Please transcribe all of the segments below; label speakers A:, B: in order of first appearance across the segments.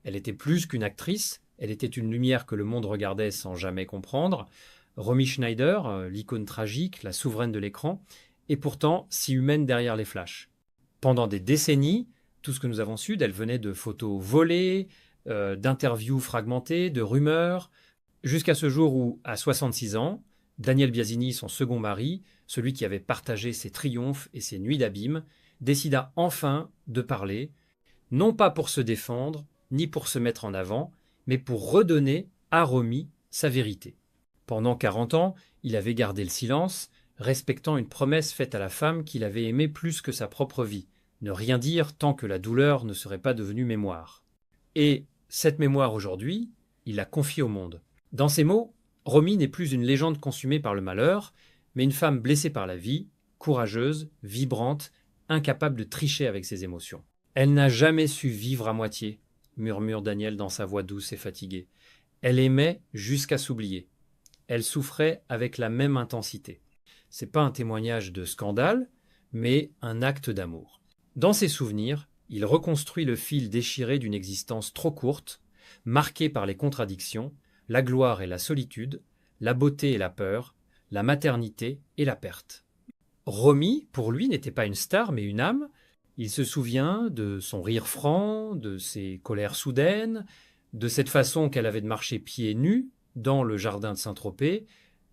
A: Elle était plus qu'une actrice, elle était une lumière que le monde regardait sans jamais comprendre. Romy Schneider, l'icône tragique, la souveraine de l'écran, et pourtant si humaine derrière les flashs. Pendant des décennies, tout ce que nous avons su d'elle venait de photos volées, d'interviews fragmentées, de rumeurs, jusqu'à ce jour où, à 66 ans, Daniel Biasini, son second mari, celui qui avait partagé ses triomphes et ses nuits d'abîme, décida enfin de parler, non pas pour se défendre, ni pour se mettre en avant, mais pour redonner à Romy sa vérité. Pendant 40 ans, il avait gardé le silence, respectant une promesse faite à la femme qu'il avait aimée plus que sa propre vie, ne rien dire tant que la douleur ne serait pas devenue mémoire. Et cette mémoire aujourd'hui, il la confie au monde. Dans ces mots, Romy n'est plus une légende consumée par le malheur, mais une femme blessée par la vie, courageuse, vibrante, incapable de tricher avec ses émotions. Elle n'a jamais su vivre à moitié, murmure Daniel dans sa voix douce et fatiguée. Elle aimait jusqu'à s'oublier. Elle souffrait avec la même intensité. C'est pas un témoignage de scandale, mais un acte d'amour. Dans ses souvenirs, il reconstruit le fil déchiré d'une existence trop courte, marquée par les contradictions, la gloire et la solitude, la beauté et la peur, la maternité et la perte. Romy, pour lui, n'était pas une star, mais une âme. Il se souvient de son rire franc, de ses colères soudaines, de cette façon qu'elle avait de marcher pieds nus dans le jardin de Saint-Tropez,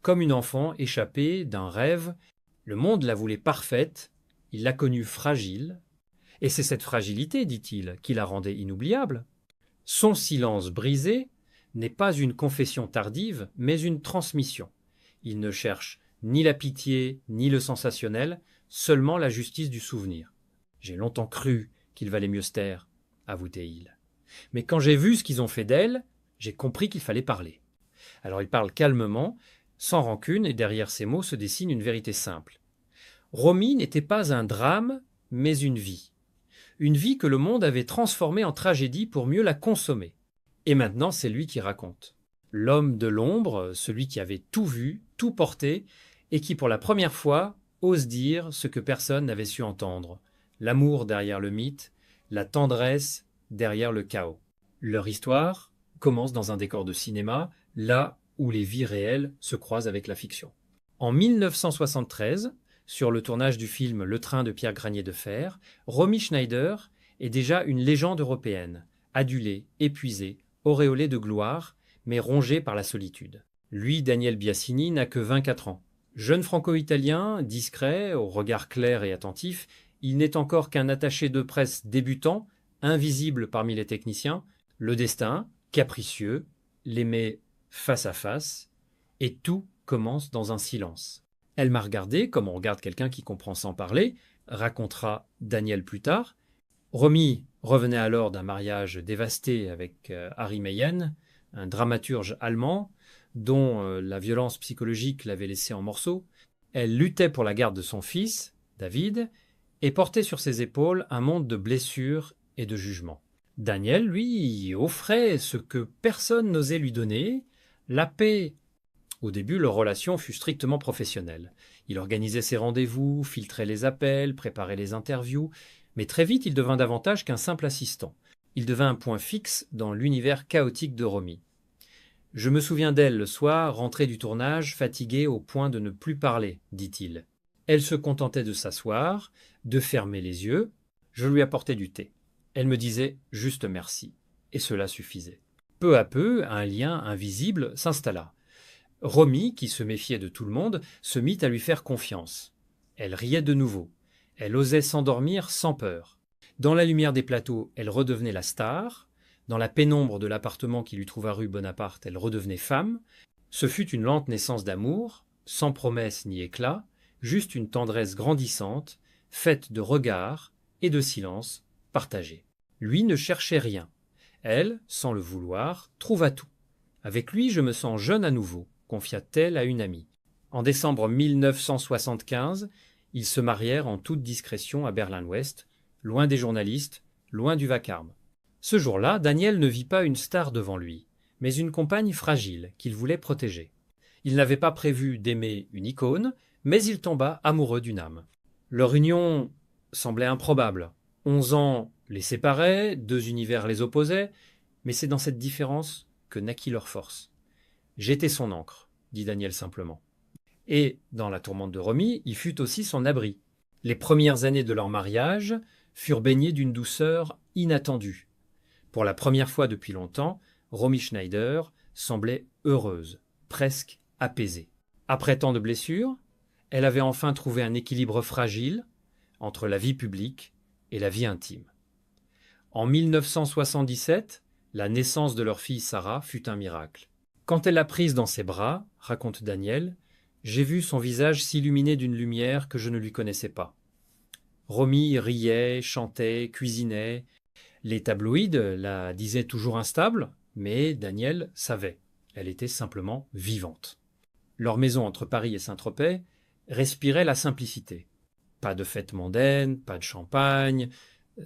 A: comme une enfant échappée d'un rêve. Le monde la voulait parfaite, il l'a connue fragile, et c'est cette fragilité, dit-il, qui la rendait inoubliable. Son silence brisé n'est pas une confession tardive, mais une transmission. Il ne cherche ni la pitié, ni le sensationnel, seulement la justice du souvenir. J'ai longtemps cru qu'il valait mieux se taire, avoue-t-il. Mais quand j'ai vu ce qu'ils ont fait d'elle, j'ai compris qu'il fallait parler. Alors il parle calmement, sans rancune, et derrière ces mots se dessine une vérité simple. Romy n'était pas un drame, mais une vie. Une vie que le monde avait transformée en tragédie pour mieux la consommer. Et maintenant, c'est lui qui raconte. L'homme de l'ombre, celui qui avait tout vu, tout porté, et qui pour la première fois ose dire ce que personne n'avait su entendre. L'amour derrière le mythe, la tendresse derrière le chaos. Leur histoire commence dans un décor de cinéma, là où les vies réelles se croisent avec la fiction. En 1973, sur le tournage du film Le train de Pierre Granier de Fer, Romy Schneider est déjà une légende européenne, adulée, épuisée, auréolée de gloire, mais rongée par la solitude. Lui, Daniel Biasini, n'a que 24 ans. Jeune franco-italien, discret, au regard clair et attentif, il n'est encore qu'un attaché de presse débutant, invisible parmi les techniciens. Le destin, capricieux, les met face à face, et tout commence dans un silence. Elle m'a regardé comme on regarde quelqu'un qui comprend sans parler, racontera Daniel plus tard. Romy revenait alors d'un mariage dévasté avec Harry Meyen, un dramaturge allemand dont la violence psychologique l'avait laissé en morceaux. Elle luttait pour la garde de son fils, David, et portait sur ses épaules un monde de blessures et de jugements. Daniel, lui, offrait ce que personne n'osait lui donner, la paix. Au début, leur relation fut strictement professionnelle. Il organisait ses rendez-vous, filtrait les appels, préparait les interviews, mais très vite il devint davantage qu'un simple assistant. Il devint un point fixe dans l'univers chaotique de Romy. Je me souviens d'elle le soir, rentrée du tournage, fatiguée au point de ne plus parler, dit-il. Elle se contentait de s'asseoir, de fermer les yeux. Je lui apportais du thé. Elle me disait juste merci, et cela suffisait. Peu à peu, un lien invisible s'installa. Romy, qui se méfiait de tout le monde, se mit à lui faire confiance. Elle riait de nouveau. Elle osait s'endormir sans peur. Dans la lumière des plateaux, elle redevenait la star. Dans la pénombre de l'appartement qui lui trouva rue Bonaparte, elle redevenait femme. Ce fut une lente naissance d'amour, sans promesse ni éclat, juste une tendresse grandissante, faite de regards et de silences partagés. Lui ne cherchait rien. Elle, sans le vouloir, trouva tout. Avec lui, je me sens jeune à nouveau, confia-t-elle à une amie. En décembre 1975, ils se marièrent en toute discrétion à Berlin-Ouest, loin des journalistes, loin du vacarme. Ce jour-là, Daniel ne vit pas une star devant lui, mais une compagne fragile qu'il voulait protéger. Il n'avait pas prévu d'aimer une icône, mais il tomba amoureux d'une âme. Leur union semblait improbable. 11 ans les séparaient, deux univers les opposaient, Mais c'est dans cette différence que naquit leur force. J'étais son ancre, dit Daniel simplement. Et, dans la tourmente de Romy, il fut aussi son abri. Les premières années de leur mariage furent baignées d'une douceur inattendue. Pour la première fois depuis longtemps, Romy Schneider semblait heureuse, presque apaisée. Après tant de blessures, elle avait enfin trouvé un équilibre fragile entre la vie publique et la vie intime. En 1977, la naissance de leur fille Sarah fut un miracle. Quand elle l'a prise dans ses bras, raconte Daniel, j'ai vu son visage s'illuminer d'une lumière que je ne lui connaissais pas. Romy riait, chantait, cuisinait. Les tabloïds la disaient toujours instable, mais Daniel savait. Elle était simplement vivante. Leur maison entre Paris et Saint-Tropez respirait la simplicité. Pas de fêtes mondaines, pas de champagne,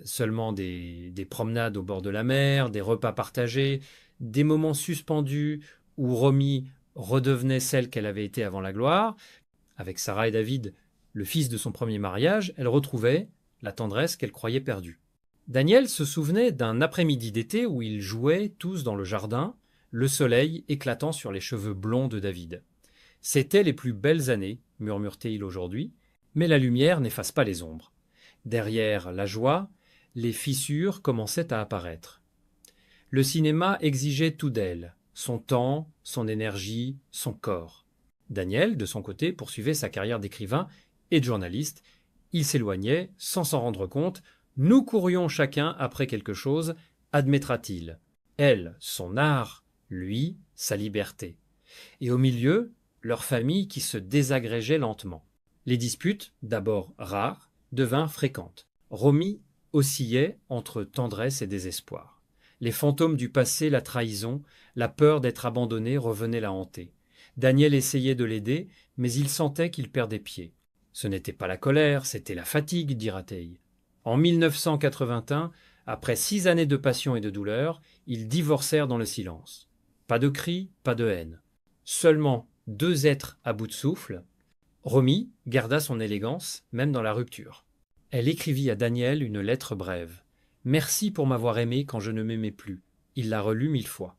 A: seulement des promenades au bord de la mer, des repas partagés, des moments suspendus où Romy redevenait celle qu'elle avait été avant la gloire. Avec Sarah et David, le fils de son premier mariage, elle retrouvait la tendresse qu'elle croyait perdue. Daniel se souvenait d'un après-midi d'été où ils jouaient tous dans le jardin, le soleil éclatant sur les cheveux blonds de David. C'étaient les plus belles années, murmure-t-il aujourd'hui, mais la lumière n'efface pas les ombres. Derrière la joie, les fissures commençaient à apparaître. Le cinéma exigeait tout d'elle, son temps, son énergie, son corps. Daniel, de son côté, poursuivait sa carrière d'écrivain et de journaliste. Il s'éloignait, sans s'en rendre compte. Nous courions chacun après quelque chose, admettra-t-il. Elle, son art, lui, sa liberté. Et au milieu, leur famille qui se désagrégeait lentement. Les disputes, d'abord rares, devinrent fréquentes. Romy oscillait entre tendresse et désespoir. Les fantômes du passé, la trahison, la peur d'être abandonné revenaient la hanter. Daniel essayait de l'aider, mais il sentait qu'il perdait pied. Ce n'était pas la colère, c'était la fatigue, dira-t-il. En 1981, après 6 années de passion et de douleur, ils divorcèrent dans le silence. Pas de cris, pas de haine. Seulement 2 êtres à bout de souffle. Romy garda son élégance, même dans la rupture. Elle écrivit à Daniel une lettre brève. « Merci pour m'avoir aimé quand je ne m'aimais plus. » Il la relut 1000 fois.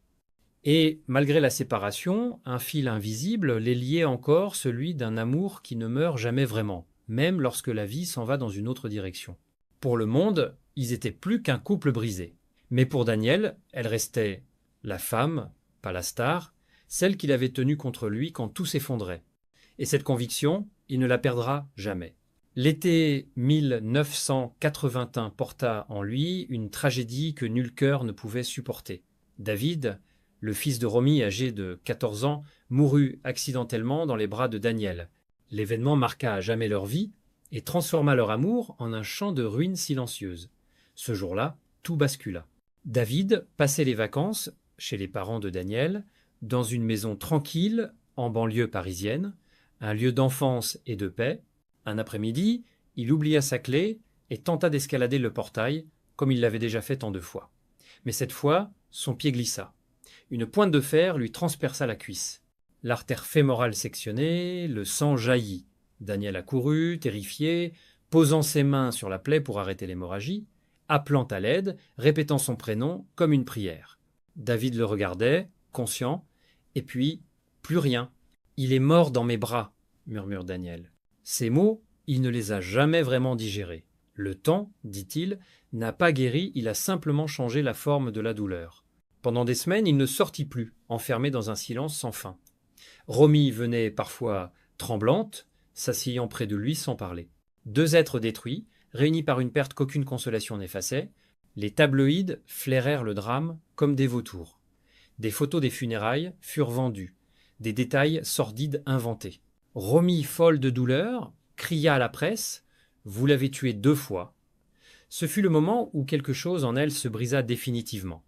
A: Et, malgré la séparation, un fil invisible les liait encore, celui d'un amour qui ne meurt jamais vraiment, même lorsque la vie s'en va dans une autre direction. Pour le monde, ils étaient plus qu'un couple brisé. Mais pour Daniel, elle restait la femme, pas la star, celle qu'il avait tenue contre lui quand tout s'effondrait. Et cette conviction, il ne la perdra jamais. L'été 1981 porta en lui une tragédie que nul cœur ne pouvait supporter. David, le fils de Romy âgé de 14 ans, mourut accidentellement dans les bras de Daniel. L'événement marqua à jamais leur vie et transforma leur amour en un champ de ruines silencieuses. Ce jour-là, tout bascula. David passait les vacances chez les parents de Daniel, dans une maison tranquille en banlieue parisienne, un lieu d'enfance et de paix. Un après-midi, il oublia sa clé et tenta d'escalader le portail, comme il l'avait déjà fait tant de fois. Mais cette fois, son pied glissa. Une pointe de fer lui transperça la cuisse. L'artère fémorale sectionnée, le sang jaillit. Daniel accourut, terrifié, posant ses mains sur la plaie pour arrêter l'hémorragie, appelant à l'aide, répétant son prénom comme une prière. David le regardait, conscient, et puis, plus rien. « Il est mort dans mes bras », murmure Daniel. Ces mots, il ne les a jamais vraiment digérés. Le temps, dit-il, n'a pas guéri, il a simplement changé la forme de la douleur. Pendant des semaines, il ne sortit plus, enfermé dans un silence sans fin. Romy venait parfois tremblante, s'asseyant près de lui sans parler. 2 êtres détruits, réunis par une perte qu'aucune consolation n'effaçait, les tabloïds flairèrent le drame comme des vautours. Des photos des funérailles furent vendues, des détails sordides inventés. Romy, folle de douleur, cria à la presse « Vous l'avez tué 2 fois ». Ce fut le moment où quelque chose en elle se brisa définitivement.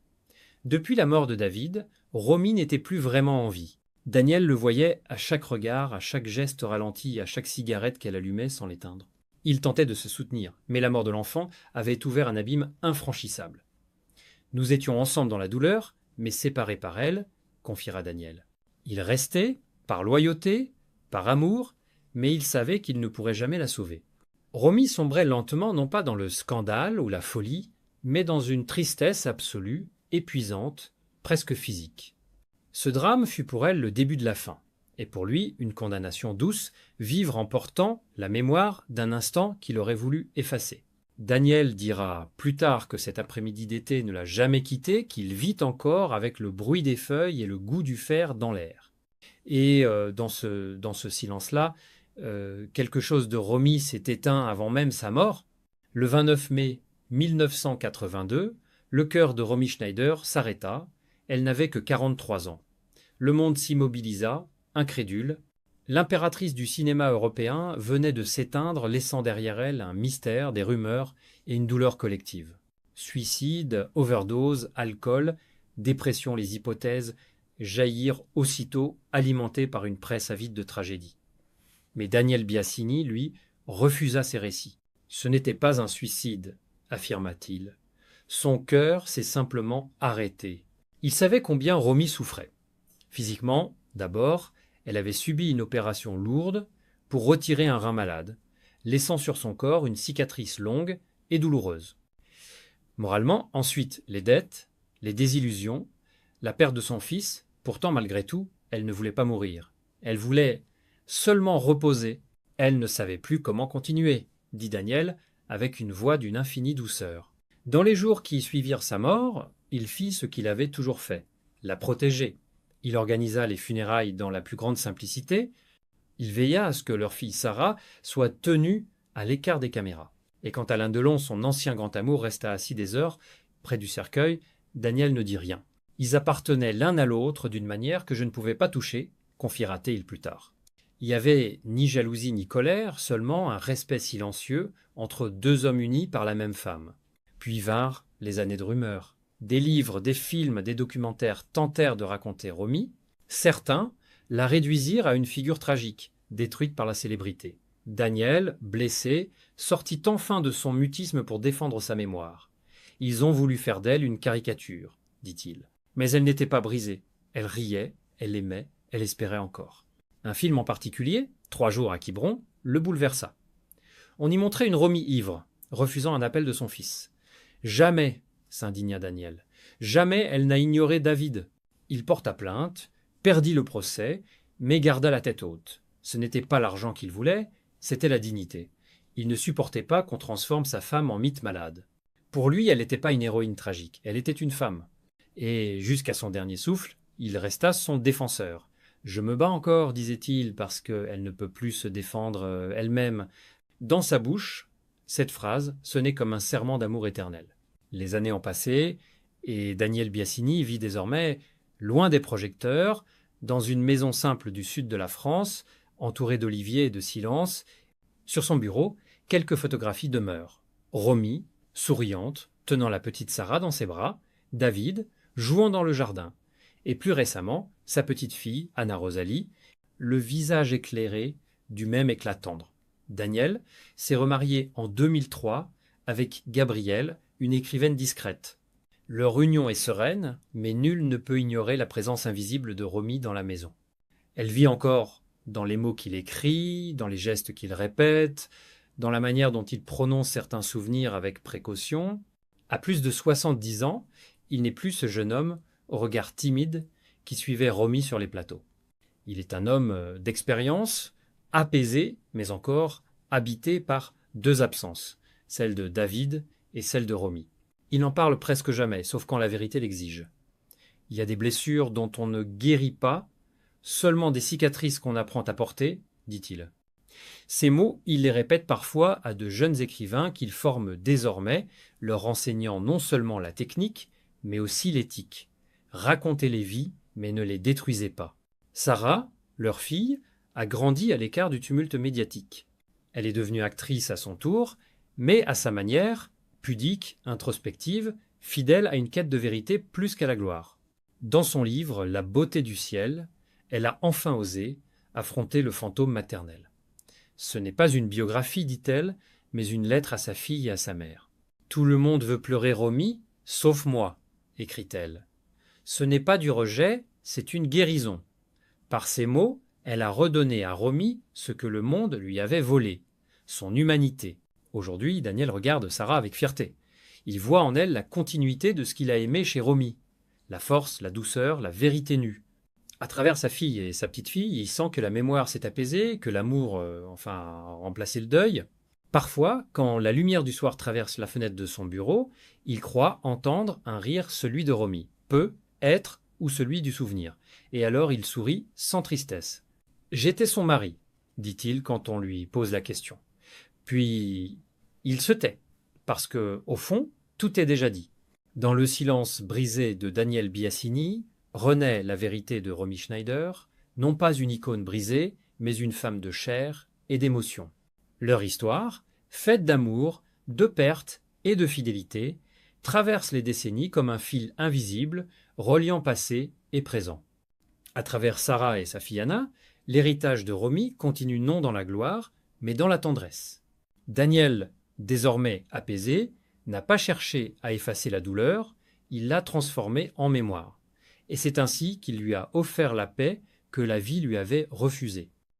A: Depuis la mort de David, Romy n'était plus vraiment en vie. Daniel le voyait à chaque regard, à chaque geste ralenti, à chaque cigarette qu'elle allumait sans l'éteindre. Il tentait de se soutenir, mais la mort de l'enfant avait ouvert un abîme infranchissable. « Nous étions ensemble dans la douleur, mais séparés par elle », confiera Daniel. Il restait, par loyauté, par amour, mais il savait qu'il ne pourrait jamais la sauver. Romy sombrait lentement non pas dans le scandale ou la folie, mais dans une tristesse absolue, épuisante, presque physique. Ce drame fut pour elle le début de la fin, et pour lui une condamnation douce, vivre en portant la mémoire d'un instant qu'il aurait voulu effacer. Daniel dira plus tard que cet après-midi d'été ne l'a jamais quitté, qu'il vit encore avec le bruit des feuilles et le goût du fer dans l'air. Et dans ce silence-là, quelque chose de Romy s'est éteint avant même sa mort. Le 29 mai 1982, le cœur de Romy Schneider s'arrêta. Elle n'avait que 43 ans. Le monde s'immobilisa, incrédule. L'impératrice du cinéma européen venait de s'éteindre, laissant derrière elle un mystère, des rumeurs et une douleur collective. Suicide, overdose, alcool, dépression, les hypothèses jaillirent aussitôt, alimentées par une presse avide de tragédie. Mais Daniel Biasini, lui, refusa ces récits. Ce n'était pas un suicide, affirma-t-il. Son cœur s'est simplement arrêté. Il savait combien Romy souffrait. Physiquement, d'abord, elle avait subi une opération lourde pour retirer un rein malade, laissant sur son corps une cicatrice longue et douloureuse. Moralement, ensuite, les dettes, les désillusions, la perte de son fils. Pourtant, malgré tout, elle ne voulait pas mourir. Elle voulait seulement reposer. Elle ne savait plus comment continuer, dit Daniel, avec une voix d'une infinie douceur. Dans les jours qui suivirent sa mort, il fit ce qu'il avait toujours fait, la protéger. Il organisa les funérailles dans la plus grande simplicité. Il veilla à ce que leur fille Sarah soit tenue à l'écart des caméras. Et quand Alain Delon, son ancien grand amour, resta assis des heures près du cercueil, Daniel ne dit rien. Ils appartenaient l'un à l'autre d'une manière que je ne pouvais pas toucher, confiera-t-il plus tard. Il n'y avait ni jalousie ni colère, seulement un respect silencieux entre deux hommes unis par la même femme. Puis vinrent les années de rumeurs. Des livres, des films, des documentaires tentèrent de raconter Romy. Certains la réduisirent à une figure tragique, détruite par la célébrité. Daniel, blessé, sortit enfin de son mutisme pour défendre sa mémoire. Ils ont voulu faire d'elle une caricature, dit-il. Mais elle n'était pas brisée. Elle riait, elle aimait, elle espérait encore. Un film en particulier, 3 jours à Quiberon, le bouleversa. On y montrait une Romy ivre, refusant un appel de son fils. Jamais, s'indigna Daniel, jamais elle n'a ignoré David. Il porta plainte, perdit le procès, mais garda la tête haute. Ce n'était pas l'argent qu'il voulait, c'était la dignité. Il ne supportait pas qu'on transforme sa femme en mythe malade. Pour lui, elle n'était pas une héroïne tragique, elle était une femme. Et jusqu'à son dernier souffle, il resta son défenseur. Je me bats encore, disait-il, parce qu'elle ne peut plus se défendre elle-même. Dans sa bouche, cette phrase sonnait comme un serment d'amour éternel. Les années ont passé, et Daniel Biasini vit désormais loin des projecteurs, dans une maison simple du sud de la France, entourée d'oliviers et de silence. Sur son bureau, quelques photographies demeurent. Romy, souriante, tenant la petite Sarah dans ses bras, David, jouant dans le jardin, et plus récemment, sa petite fille, Anna Rosalie, le visage éclairé du même éclat tendre. Daniel s'est remarié en 2003 avec Gabrielle, une écrivaine discrète. Leur union est sereine, mais nul ne peut ignorer la présence invisible de Romy dans la maison. Elle vit encore dans les mots qu'il écrit, dans les gestes qu'il répète, dans la manière dont il prononce certains souvenirs avec précaution. À plus de 70 ans, il n'est plus ce jeune homme au regard timide qui suivait Romy sur les plateaux. Il est un homme d'expérience, apaisé, mais encore habité par 2 absences, celle de David et celle de Romy. Il n'en parle presque jamais, sauf quand la vérité l'exige. Il y a des blessures dont on ne guérit pas, seulement des cicatrices qu'on apprend à porter, dit-il. Ces mots, il les répète parfois à de jeunes écrivains qu'il forme désormais, leur enseignant non seulement la technique, mais aussi l'éthique. Racontez les vies, mais ne les détruisez pas. Sarah, leur fille, a grandi à l'écart du tumulte médiatique. Elle est devenue actrice à son tour, mais à sa manière, pudique, introspective, fidèle à une quête de vérité plus qu'à la gloire. Dans son livre « La beauté du ciel », elle a enfin osé affronter le fantôme maternel. Ce n'est pas une biographie, dit-elle, mais une lettre à sa fille et à sa mère. « Tout le monde veut pleurer Romy, sauf moi », écrit-elle. Ce n'est pas du rejet, c'est une guérison. Par ces mots, elle a redonné à Romy ce que le monde lui avait volé, son humanité. Aujourd'hui, Daniel regarde Sarah avec fierté. Il voit en elle la continuité de ce qu'il a aimé chez Romy. La force, la douceur, la vérité nue. À travers sa fille et sa petite-fille, il sent que la mémoire s'est apaisée, que l'amour, a remplacé le deuil. Parfois, quand la lumière du soir traverse la fenêtre de son bureau, il croit entendre un rire, celui de Romy. Peut être ou celui du souvenir. Et alors il sourit sans tristesse. J'étais son mari, dit-il quand on lui pose la question. Puis il se tait, parce que, au fond, tout est déjà dit. Dans le silence brisé de Daniel Biasini, renaît la vérité de Romy Schneider, non pas une icône brisée, mais une femme de chair et d'émotion. Leur histoire, faite d'amour, de perte et de fidélité, traverse les décennies comme un fil invisible, reliant passé et présent. À travers Sarah et sa fille Anna, l'héritage de Romy continue non dans la gloire, mais dans la tendresse. Daniel, désormais apaisé, n'a pas cherché à effacer la douleur, il l'a transformée en mémoire. Et c'est ainsi qu'il lui a offert la paix que la vie lui avait refusée.